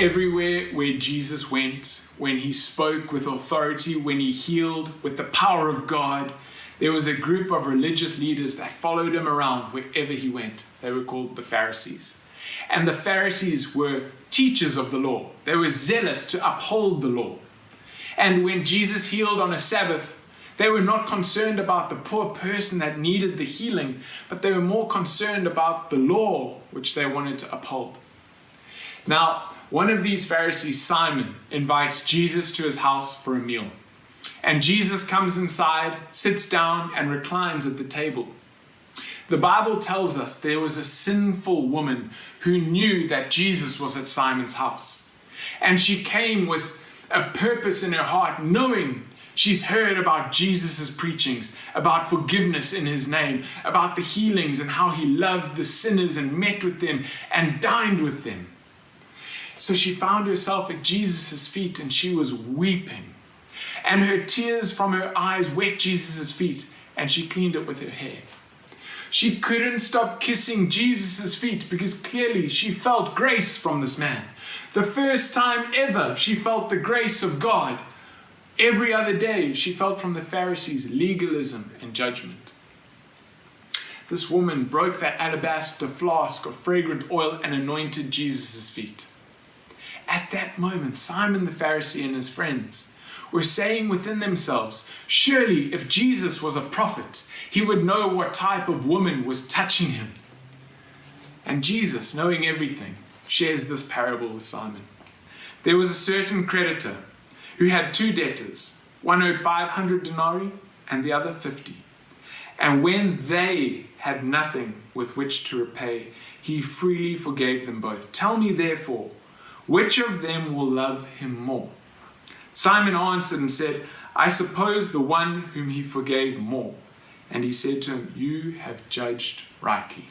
Everywhere where Jesus went, when he spoke with authority, when he healed with the power of God, there was a group of religious leaders that followed him around wherever he went. They were called the Pharisees. And the Pharisees were teachers of the law. They were zealous to uphold the law. And when Jesus healed on a Sabbath, they were not concerned about the poor person that needed the healing, but they were more concerned about the law which they wanted to uphold. Now, one of these Pharisees, Simon, invites Jesus to his house for a meal. And Jesus comes inside, sits down, and reclines at the table. The Bible tells us there was a sinful woman who knew that Jesus was at Simon's house. And she came with a purpose in her heart, knowing she's heard about Jesus' preachings, about forgiveness in his name, about the healings and how he loved the sinners and met with them and dined with them. So she found herself at Jesus' feet and she was weeping. And her tears from her eyes wet Jesus' feet and she cleaned it with her hair. She couldn't stop kissing Jesus' feet because clearly she felt grace from this man. The first time ever she felt the grace of God. Every other day she felt from the Pharisees legalism and judgment. This woman broke that alabaster flask of fragrant oil and anointed Jesus' feet. At that moment, Simon the Pharisee and his friends were saying within themselves, surely if Jesus was a prophet, he would know what type of woman was touching him. And Jesus, knowing everything, shares this parable with Simon. There was a certain creditor who had two debtors. One owed 500 denarii and the other 50. And when they had nothing with which to repay, he freely forgave them both. Tell me therefore, which of them will love him more? Simon answered and said, I suppose the one whom he forgave more. And he said to him, you have judged rightly.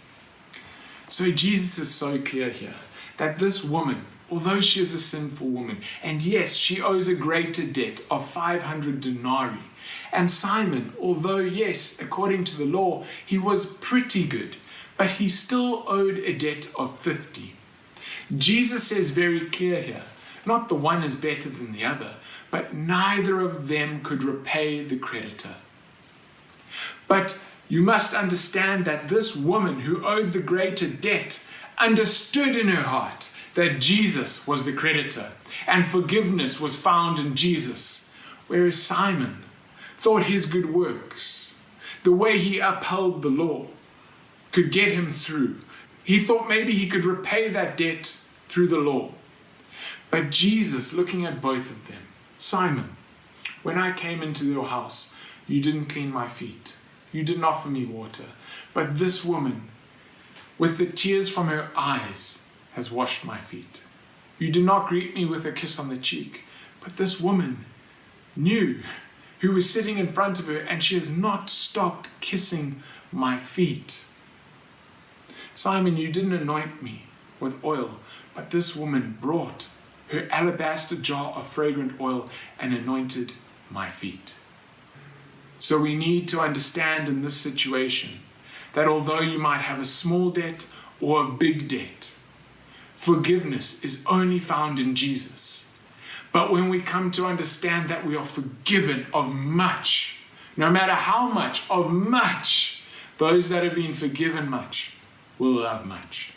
So Jesus is so clear here that this woman, although she is a sinful woman, and yes, she owes a greater debt of 500 denarii. And Simon, although yes, according to the law, he was pretty good, but he still owed a debt of 50. Jesus says very clear here, not the one is better than the other, but neither of them could repay the creditor. But you must understand that this woman who owed the greater debt understood in her heart that Jesus was the creditor and forgiveness was found in Jesus, whereas Simon thought his good works, the way he upheld the law, could get him through. He thought maybe he could repay that debt through the law. But Jesus, looking at both of them, Simon, when I came into your house, you didn't clean my feet. You didn't offer me water. But this woman, with the tears from her eyes, has washed my feet. You did not greet me with a kiss on the cheek. But this woman knew who was sitting in front of her, and she has not stopped kissing my feet. Simon, you didn't anoint me with oil, but this woman brought her alabaster jar of fragrant oil and anointed my feet. So we need to understand in this situation that although you might have a small debt or a big debt, forgiveness is only found in Jesus. But when we come to understand that we are forgiven of much, no matter how much, of much, those that have been forgiven much will love much.